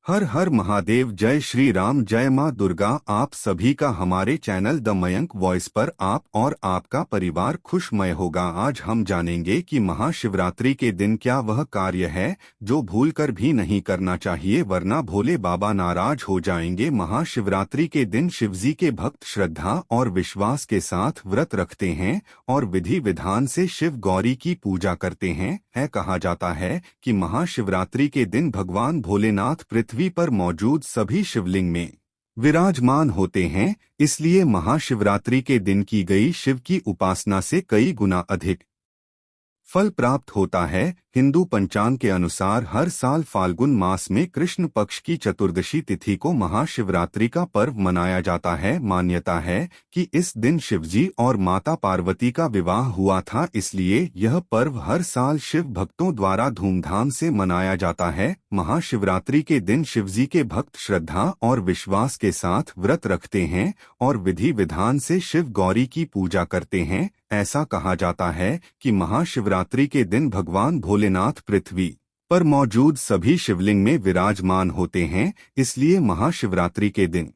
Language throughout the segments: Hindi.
हर हर महादेव। जय श्री राम, जय माँ दुर्गा। आप सभी का हमारे चैनल द मयंक वॉइस पर आप और आपका परिवार खुशमय होगा। आज हम जानेंगे कि महाशिवरात्रि के दिन क्या वह कार्य है जो भूलकर भी नहीं करना चाहिए, वरना भोले बाबा नाराज हो जाएंगे। महाशिवरात्रि के दिन शिवजी के भक्त श्रद्धा और विश्वास के साथ व्रत रखते हैं और विधि विधान से शिव गौरी की पूजा करते हैं। कहा जाता है कि महाशिवरात्रि के दिन भगवान भोलेनाथ पृथ्वी पर मौजूद सभी शिवलिंग में विराजमान होते हैं, इसलिए महाशिवरात्रि के दिन की गई शिव की उपासना से कई गुना अधिक फल प्राप्त होता है। हिंदू पंचांग के अनुसार हर साल फाल्गुन मास में कृष्ण पक्ष की चतुर्दशी तिथि को महाशिवरात्रि का पर्व मनाया जाता है। मान्यता है कि इस दिन शिवजी और माता पार्वती का विवाह हुआ था, इसलिए यह पर्व हर साल शिव भक्तों द्वारा धूमधाम से मनाया जाता है। महाशिवरात्रि के दिन शिवजी के भक्त श्रद्धा और विश्वास के साथ व्रत रखते हैं और विधि विधान से शिव गौरी की पूजा करते हैं। ऐसा कहा जाता है कि महाशिवरात्रि के दिन भगवान भोलेनाथ पृथ्वी पर मौजूद सभी शिवलिंग में विराजमान होते हैं, इसलिए महाशिवरात्रि के दिन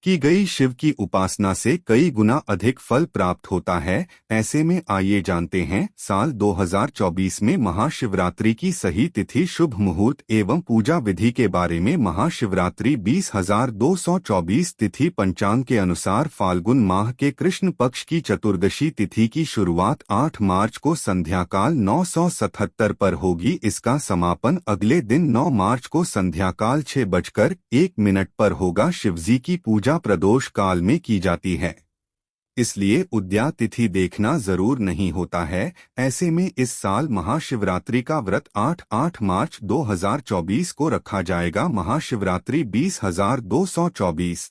की गई शिव की उपासना से कई गुना अधिक फल प्राप्त होता है। ऐसे में आइए जानते हैं साल 2024 में महाशिवरात्रि की सही तिथि, शुभ मुहूर्त एवं पूजा विधि के बारे में। महाशिवरात्रि 20,224 तिथि पंचांग के अनुसार फाल्गुन माह के कृष्ण पक्ष की चतुर्दशी तिथि की शुरुआत 8 मार्च को संध्याकाल 9:77 पर होगी। इसका समापन अगले दिन 9 मार्च को संध्याकाल 6:01 पर होगा। शिवजी की पूजा प्रदोष काल में की जाती है, इसलिए उद्या तिथि देखना जरूर नहीं होता है। ऐसे में इस साल महाशिवरात्रि का व्रत 8 मार्च 2024 को रखा जाएगा। महाशिवरात्रि 20,224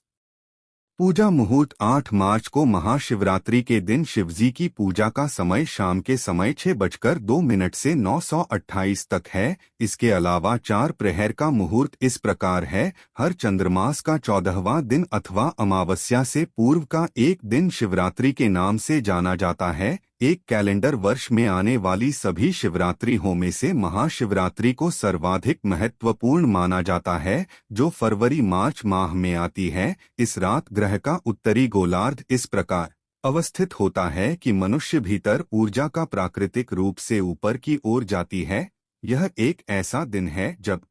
पूजा मुहूर्त 8 मार्च को महाशिवरात्रि के दिन शिवजी की पूजा का समय शाम के समय 6:02 से 9:28 तक है। इसके अलावा 4 प्रहर का मुहूर्त इस प्रकार है। हर चंद्रमास का 14वां दिन अथवा अमावस्या से पूर्व का एक दिन शिवरात्रि के नाम से जाना जाता है। एक कैलेंडर वर्ष में आने वाली सभी शिवरात्रियों में से महाशिवरात्रि को सर्वाधिक महत्वपूर्ण माना जाता है, जो फरवरी मार्च माह में आती है। इस रात ग्रह का उत्तरी गोलार्ध इस प्रकार अवस्थित होता है कि मनुष्य भीतर ऊर्जा का प्राकृतिक रूप से ऊपर की ओर जाती है। यह एक ऐसा दिन है जब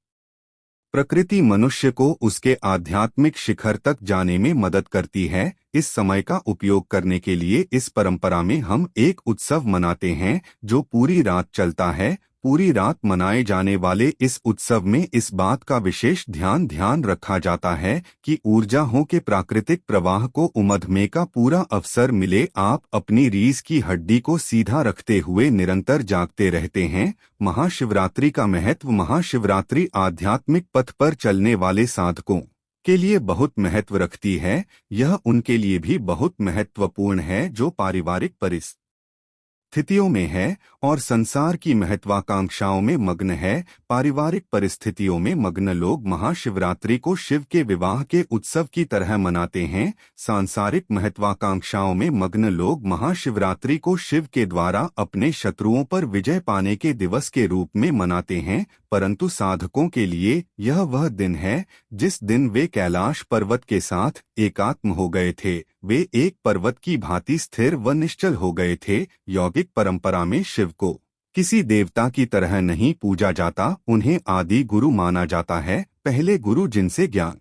प्रकृति मनुष्य को उसके आध्यात्मिक शिखर तक जाने में मदद करती है। इस समय का उपयोग करने के लिए इस परंपरा में हम एक उत्सव मनाते हैं जो पूरी रात चलता है। पूरी रात मनाए जाने वाले इस उत्सव में इस बात का विशेष ध्यान रखा जाता है कि ऊर्जाओं के प्राकृतिक प्रवाह को उमड़ने का पूरा अवसर मिले। आप अपनी रीढ़ की हड्डी को सीधा रखते हुए निरंतर जागते रहते हैं। महाशिवरात्रि का महत्व। महाशिवरात्रि आध्यात्मिक पथ पर चलने वाले साधकों के लिए बहुत महत्व रखती है। यह उनके लिए भी बहुत महत्वपूर्ण है जो पारिवारिक परिस्थितियों में है और संसार की महत्वाकांक्षाओं में मग्न है। पारिवारिक परिस्थितियों में मग्न लोग महाशिवरात्रि को शिव के विवाह के उत्सव की तरह मनाते हैं। सांसारिक महत्वाकांक्षाओं में मग्न लोग महाशिवरात्रि को शिव के द्वारा अपने शत्रुओं पर विजय पाने के दिवस के रूप में मनाते हैं। परंतु साधकों के लिए यह वह दिन है जिस दिन वे कैलाश पर्वत के साथ एकात्म हो गए थे। वे एक पर्वत की भांति स्थिर व निश्चल हो गए थे। यौगिक परंपरा में शिव को किसी देवता की तरह नहीं पूजा जाता, उन्हें आदि गुरु माना जाता है, पहले गुरु जिनसे ज्ञान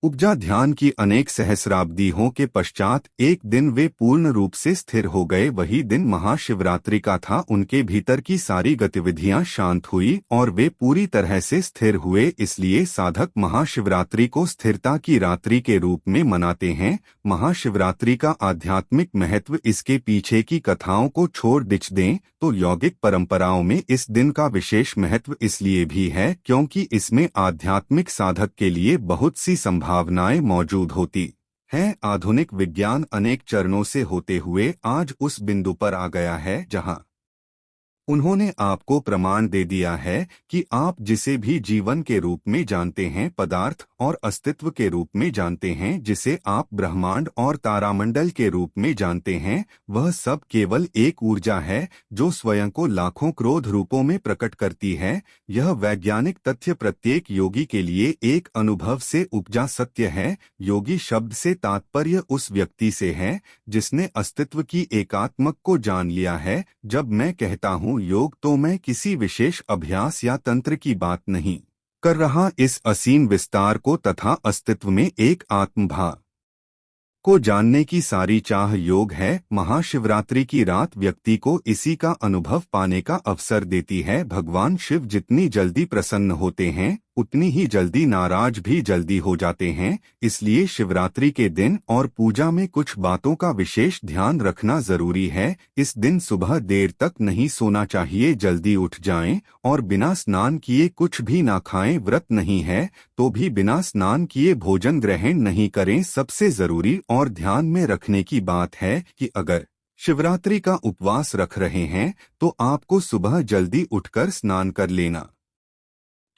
उपजा। ध्यान की अनेक सहस्राब्दियों के पश्चात एक दिन वे पूर्ण रूप से स्थिर हो गए। वही दिन महाशिवरात्रि का था। उनके भीतर की सारी गतिविधियां शांत हुई और वे पूरी तरह से स्थिर हुए। इसलिए साधक महाशिवरात्रि को स्थिरता की रात्रि के रूप में मनाते हैं। महाशिवरात्रि का आध्यात्मिक महत्व। इसके पीछे की कथाओं को छोड़ दें तो यौगिक परंपराओं में इस दिन का विशेष महत्व इसलिए भी है क्योंकि इसमें आध्यात्मिक साधक के लिए बहुत सी भावनाएं मौजूद होती हैं। आधुनिक विज्ञान अनेक चरणों से होते हुए आज उस बिंदु पर आ गया है जहां उन्होंने आपको प्रमाण दे दिया है कि आप जिसे भी जीवन के रूप में जानते हैं, पदार्थ और अस्तित्व के रूप में जानते हैं, जिसे आप ब्रह्मांड और तारामंडल के रूप में जानते हैं, वह सब केवल एक ऊर्जा है जो स्वयं को लाखों क्रोध रूपों में प्रकट करती है। यह वैज्ञानिक तथ्य प्रत्येक योगी के लिए एक अनुभव से उपजा सत्य है। योगी शब्द से तात्पर्य उस व्यक्ति से है जिसने अस्तित्व की एकात्मक को जान लिया है। जब मैं कहता हूँ योग, तो मैं किसी विशेष अभ्यास या तंत्र की बात नहीं कर रहा। इस असीम विस्तार को तथा अस्तित्व में एक आत्मभाव को जानने की सारी चाह योग है। महाशिवरात्रि की रात व्यक्ति को इसी का अनुभव पाने का अवसर देती है। भगवान शिव जितनी जल्दी प्रसन्न होते हैं, उतनी ही जल्दी नाराज भी जल्दी हो जाते हैं। इसलिए शिवरात्रि के दिन और पूजा में कुछ बातों का विशेष ध्यान रखना जरूरी है। इस दिन सुबह देर तक नहीं सोना चाहिए, जल्दी उठ जाएं और बिना स्नान किए कुछ भी ना खाएं। व्रत नहीं है तो भी बिना स्नान किए भोजन ग्रहण नहीं करें। सबसे जरूरी और ध्यान में रखने की बात है कि अगर शिवरात्रि का उपवास रख रहे हैं तो आपको सुबह जल्दी उठकर स्नान कर लेना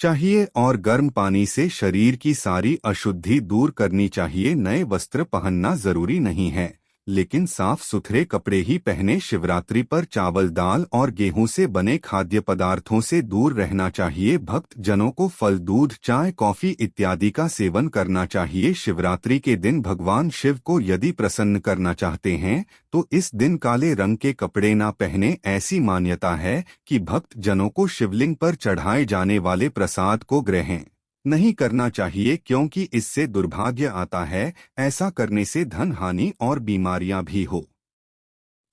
चाहिए और गर्म पानी से शरीर की सारी अशुद्धि दूर करनी चाहिए। नए वस्त्र पहनना जरूरी नहीं है, लेकिन साफ सुथरे कपड़े ही पहने। शिवरात्रि पर चावल, दाल और गेहूं से बने खाद्य पदार्थों से दूर रहना चाहिए। भक्त जनों को फल, दूध, चाय, कॉफी इत्यादि का सेवन करना चाहिए। शिवरात्रि के दिन भगवान शिव को यदि प्रसन्न करना चाहते हैं तो इस दिन काले रंग के कपड़े ना पहने। ऐसी मान्यता है कि भक्त जनों को शिवलिंग पर चढ़ाए जाने वाले प्रसाद को ग्रहण नहीं करना चाहिए, क्योंकि इससे दुर्भाग्य आता है। ऐसा करने से धन हानि और बीमारियां भी हो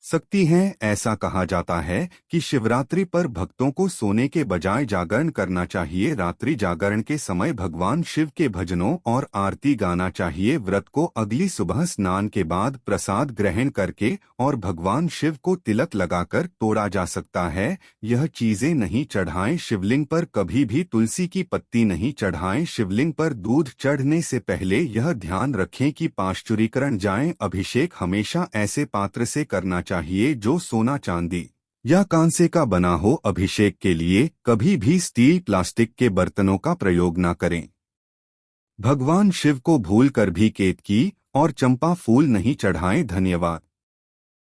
सकती हैं। ऐसा कहा जाता है कि शिवरात्रि पर भक्तों को सोने के बजाय जागरण करना चाहिए। रात्रि जागरण के समय भगवान शिव के भजनों और आरती गाना चाहिए। व्रत को अगली सुबह स्नान के बाद प्रसाद ग्रहण करके और भगवान शिव को तिलक लगाकर तोड़ा जा सकता है। यह चीजें नहीं चढ़ाएं। शिवलिंग पर कभी भी तुलसी की पत्ती नहीं चढ़ाएं। शिवलिंग पर दूध चढ़ने से पहले यह ध्यान रखें कि पाश्चुरीकरण जाए। अभिषेक हमेशा ऐसे पात्र से करना चाहिए जो सोना, चांदी या कांसे का बना हो। अभिषेक के लिए कभी भी स्टील, प्लास्टिक के बर्तनों का प्रयोग न करें। भगवान शिव को भूल कर भी केतकी और चंपा फूल नहीं चढ़ाएं। धन्यवाद।